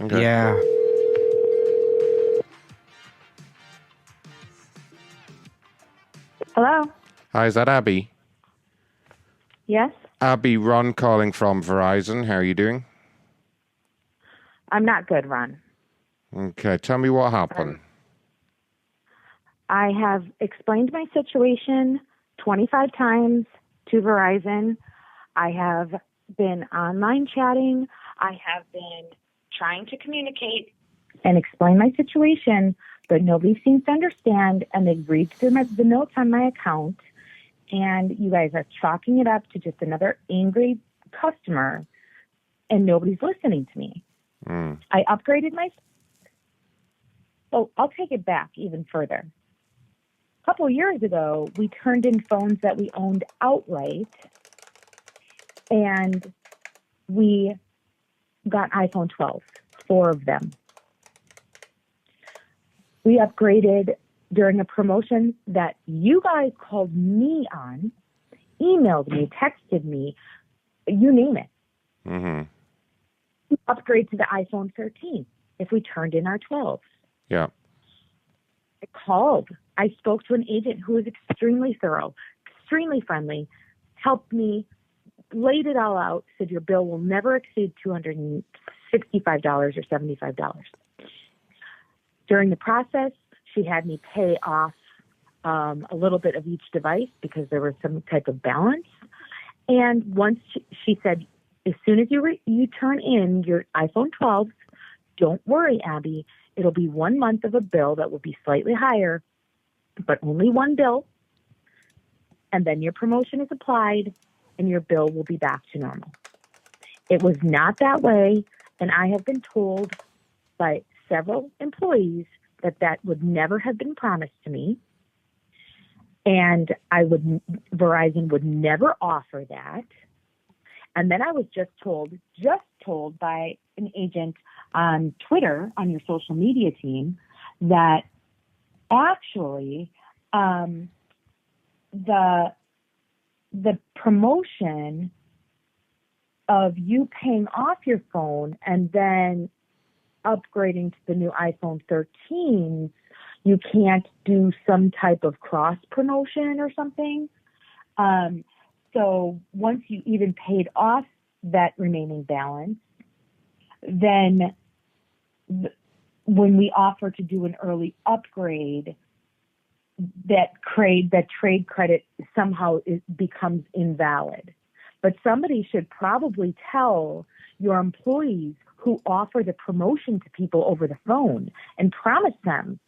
Okay. Yeah. Hello? Hi, is that Abby? Yes? Abby, Ron calling from Verizon. How are you doing? I'm not good, Ron. Okay, tell me what happened. I have explained my situation 25 times to Verizon. I have been online chatting. I have been trying to communicate and explain my situation, but nobody seems to understand, and they've read through the notes on my account, and you guys are chalking it up to just another angry customer, and nobody's listening to me. I upgraded my... So I'll take it back even further. A couple years ago, we turned in phones that we owned outright, and we got iPhone 12, 4 of them. We upgraded during a promotion that you guys called me on, emailed me, texted me, you name it. Mm-hmm. We upgrade to the iPhone 13 if we turned in our 12s. Yeah. I called. I spoke to an agent who was extremely thorough, extremely friendly, helped me, laid it all out, said your bill will never exceed $265 or $75. During the process, she had me pay off a little bit of each device because there was some type of balance. And once she said, as soon as you turn in your iPhone 12, don't worry, Abby. It'll be 1 month of a bill that will be slightly higher, but only one bill. And then your promotion is applied and your bill will be back to normal. It was not that way. And I have been told by several employees that would never have been promised to me. And Verizon would never offer that. And then I was just told by an agent on Twitter, on your social media team, that actually the promotion of you paying off your phone and then upgrading to the new iPhone 13, you can't do some type of cross promotion or something. So once you even paid off that remaining balance, then when we offer to do an early upgrade, that trade credit somehow becomes invalid. But somebody should probably tell your employees who offer the promotion to people over the phone and promise them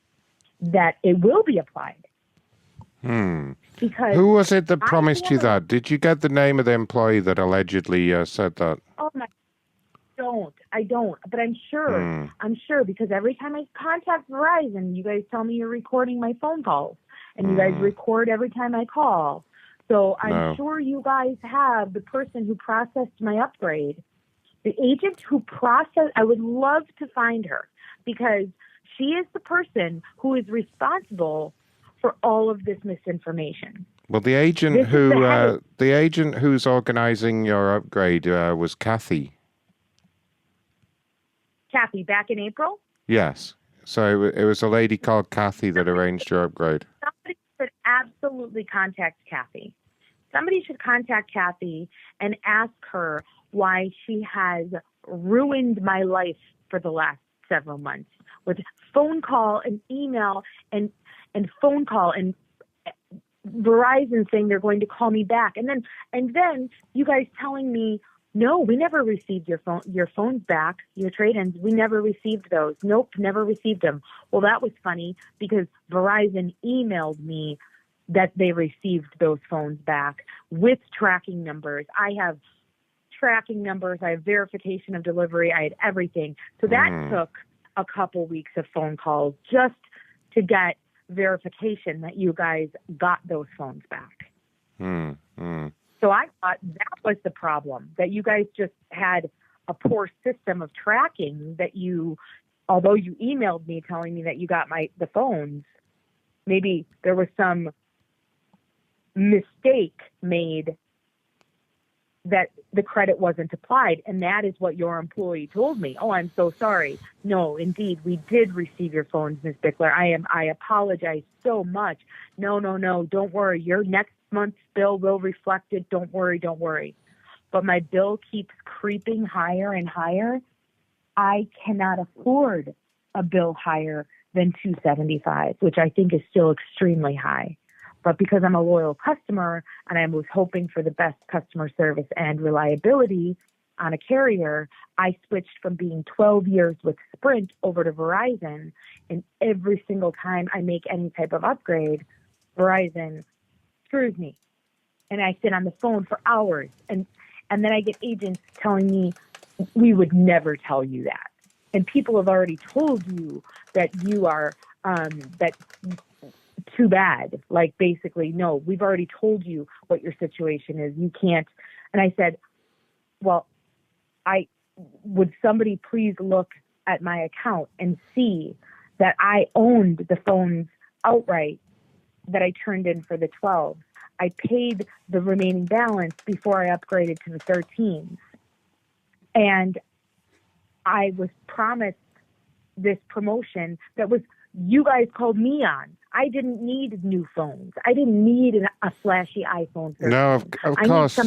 that it will be applied. Because who was it that promised you that? Did you get the name of the employee that allegedly said that? Oh my! I don't. But I'm sure. I'm sure because every time I contact Verizon, you guys tell me you're recording my phone calls, and you guys record every time I call. So I'm sure you guys have the person who processed my upgrade. The agent who processed, I would love to find her because she is the person who is responsible for all of this misinformation. Well, the agent who's organizing your upgrade was Kathy. Kathy, back in April? Yes. So it was a lady called Kathy that arranged your upgrade. Somebody should absolutely contact Kathy. Somebody should contact Kathy and ask her why she has ruined my life for the last several months with phone call and email and phone call and Verizon saying they're going to call me back. And then you guys telling me, no, we never received your phones back, your trade-ins. We never received those. Nope, never received them. Well, that was funny because Verizon emailed me that they received those phones back with tracking numbers. I have tracking numbers. I have verification of delivery. I had everything. So that took a couple weeks of phone calls just to get verification that you guys got those phones back. So I thought that was the problem, that you guys just had a poor system of tracking that although you emailed me telling me that you got the phones, maybe there was some mistake made that the credit wasn't applied, and that is what your employee told me. Oh, I'm so sorry. No, indeed, we did receive your phones, Ms. Dickler. I apologize so much. No, don't worry. Your next month's bill will reflect it. Don't worry. But my bill keeps creeping higher and higher. I cannot afford a bill higher than $275, which I think is still extremely high. But because I'm a loyal customer and I was hoping for the best customer service and reliability on a carrier, I switched from being 12 years with Sprint over to Verizon. And every single time I make any type of upgrade, Verizon screws me. And I sit on the phone for hours. And then I get agents telling me, we would never tell you that. And people have already told you that you are, that too bad. Like, basically, no, we've already told you what your situation is. You can't. And I said, well, would somebody please look at my account and see that I owned the phones outright that I turned in for the 12. I paid the remaining balance before I upgraded to the 13s. And I was promised this promotion that was, you guys called me on. I didn't need new phones. I didn't need a flashy iPhone 13. No, of course.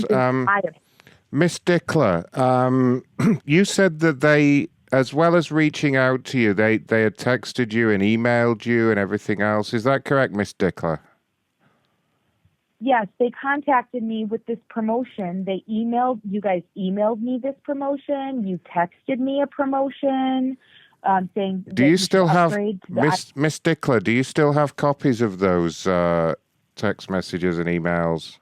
Miss Dickler, you said that they, as well as reaching out to you, they had texted you and emailed you and everything else. Is that correct, Miss Dickler? Yes, they contacted me with this promotion. You guys emailed me this promotion. You texted me a promotion saying, do you still have, Miss Dickler, do you still have copies of those text messages and emails?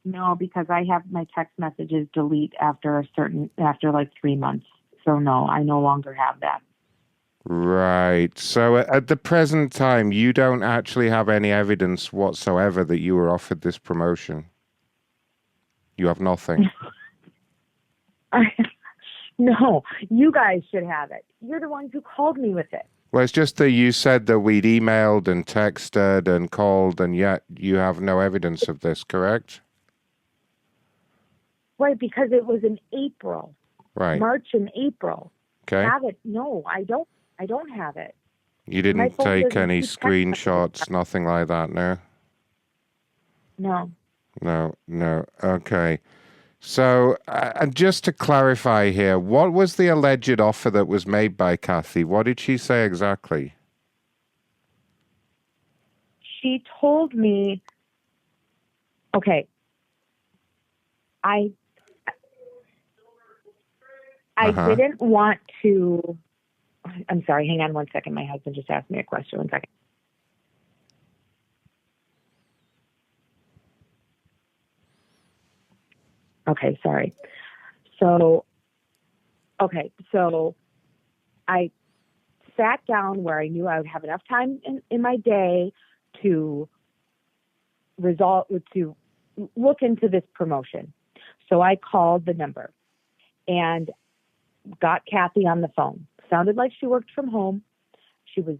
No, because I have my text messages delete after like 3 months. So no, I no longer have that. Right. So at the present time, you don't actually have any evidence whatsoever that you were offered this promotion. You have nothing. No, you guys should have it. You're the ones who called me with it. Well, it's just that you said that we'd emailed and texted and called, and yet you have no evidence of this, correct? Right, because it was in April. Right. March and April. Okay. Have it? No, I don't have it. You didn't take any screenshots, nothing like that, no? No. Okay. So, and just to clarify here, what was the alleged offer that was made by Kathy? What did she say exactly? She told me, okay, I didn't want to, I'm sorry, hang on one second. My husband just asked me a question. 1 second. Okay, sorry. So I sat down where I knew I would have enough time in my day to look into this promotion. So I called the number and got Kathy on the phone. Sounded like she worked from home. She was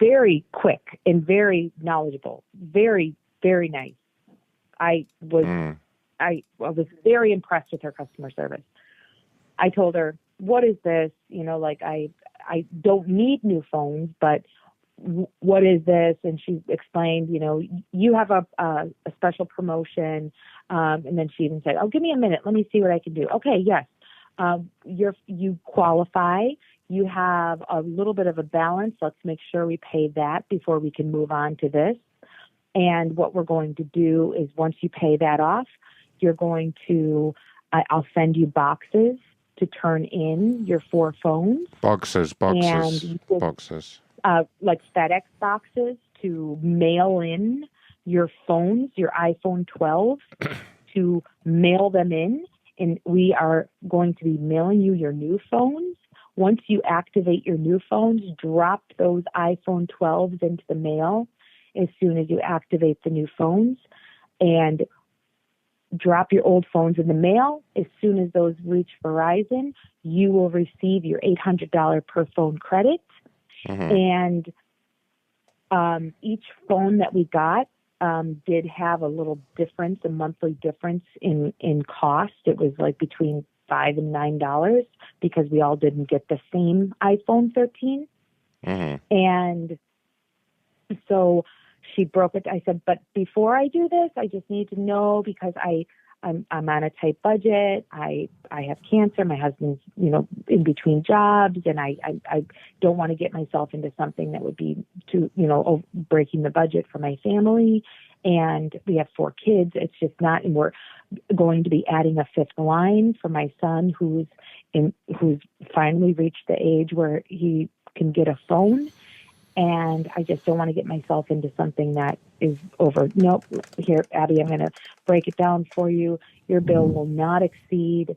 very quick and very knowledgeable, very, very nice. I was very impressed with her customer service. I told her, what is this? I don't need new phones, but what is this? And she explained, you have a special promotion. And then she even said, oh, give me a minute. Let me see what I can do. Okay, yes. You qualify. You have a little bit of a balance. Let's make sure we pay that before we can move on to this. And what we're going to do is once you pay that off, you're going to, I'll send you boxes to turn in your 4 phones. Boxes. And boxes. Like FedEx boxes to mail in your phones, your iPhone 12, to mail them in. And we are going to be mailing you your new phones. Once you activate your new phones, drop those iPhone 12s into the mail as soon as you activate the new phones, and drop your old phones in the mail. As soon as those reach Verizon, you will receive your $800 per phone credit. Mm-hmm. And each phone that we got did have a little difference, a monthly difference in cost. It was like between $5 and $9 because we all didn't get the same iPhone 13. Mm-hmm. And so she broke it. I said, but before I do this, I just need to know because I'm on a tight budget. I have cancer. My husband's, in between jobs, and I don't want to get myself into something that would be too, breaking the budget for my family. And we have 4 kids. It's just not, and we're going to be adding a 5th line for my son who's finally reached the age where he can get a phone. And I just don't want to get myself into something that is over. Nope. Here, Abby, I'm going to break it down for you. Your bill will not exceed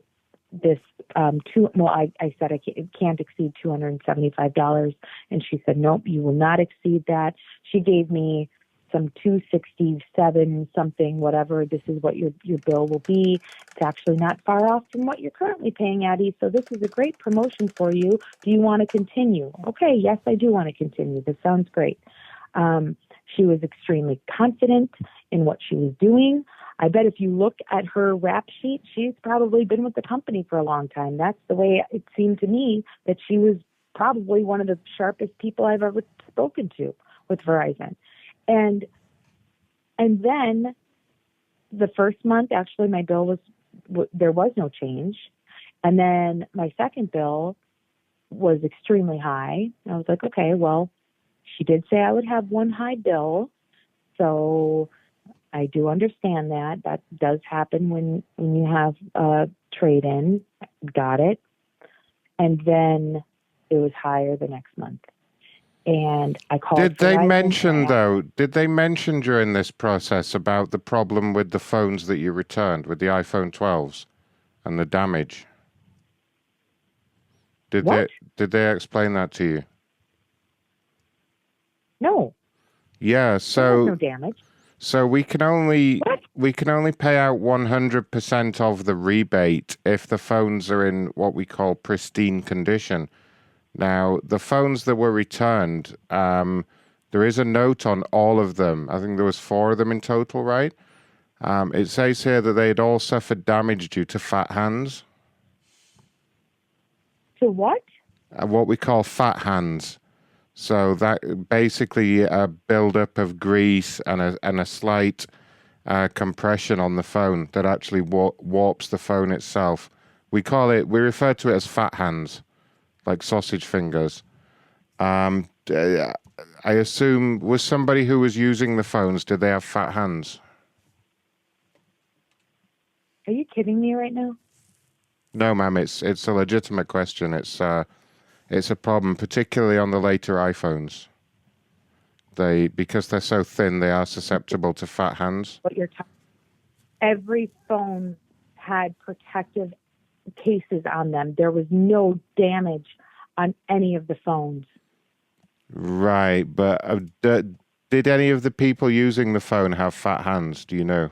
this. I said it can't exceed $275. And she said, nope, you will not exceed that. She gave me some 267 something, whatever. This is what your bill will be. It's actually not far off from what you're currently paying, Addie. So this is a great promotion for you. Do you want to continue? Okay, yes, I do want to continue. This sounds great. She was extremely confident in what she was doing. I bet if you look at her rap sheet, she's probably been with the company for a long time. That's the way it seemed to me, that she was probably one of the sharpest people I've ever spoken to with Verizon. And then the first month, actually, my bill there was no change. And then my second bill was extremely high. I was like, okay, well, she did say I would have one high bill. So I do understand that. That does happen when you have a trade-in. Got it. And then it was higher the next month. And I called. Did they mention during this process about the problem with the phones that you returned, with the iPhone 12s and the damage? Did they explain that to you? No. Yeah, so no damage. So we can only pay out 100% of the rebate if the phones are in what we call pristine condition. Now, the phones that were returned, there is a note on all of them. I think there was 4 of them in total, right? It says here that they had all suffered damage due to fat hands. To what? What we call fat hands. So that basically a buildup of grease and a slight compression on the phone that actually warps the phone itself. We refer to it as fat hands, like sausage fingers. I assume, was somebody who was using the phones, did they have fat hands? Are you kidding me right now? No, ma'am, it's a legitimate question. It's a problem, particularly on the later iPhones. Because they're so thin, they are susceptible to fat hands. What you're talking, every phone had protective cases on them. There was no damage on any of the phones. Right, but did any of the people using the phone have fat hands? Do you know?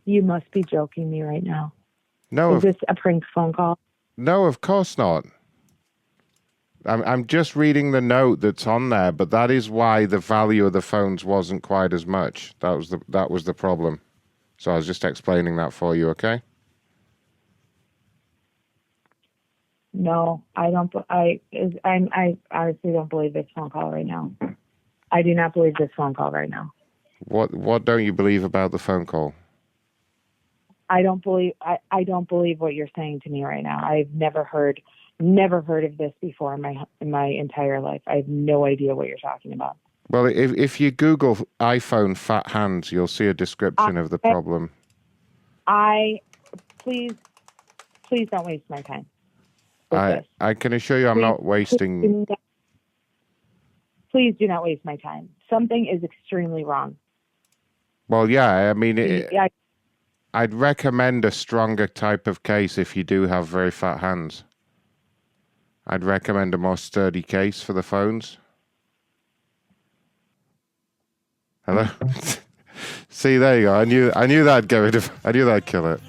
You must be joking me right now. No. Is this a prank phone call? No, of course not. I'm just reading the note that's on there, but that is why the value of the phones wasn't quite as much. That was the problem. So I was just explaining that for you, okay? No, I don't. I honestly don't believe this phone call right now. I do not believe this phone call right now. What don't you believe about the phone call? I don't believe what you're saying to me right now. I've never heard of this before in my entire life. I have no idea what you're talking about. Well, if you Google iPhone fat hands, you'll see a description of the problem. Please don't waste my time. I can assure you I'm not wasting. Please do not waste my time. Something is extremely wrong. Well, yeah, I mean, I'd recommend a stronger type of case if you do have very fat hands. I'd recommend a more sturdy case for the phones. Hello? See, there you go. I knew that'd kill it.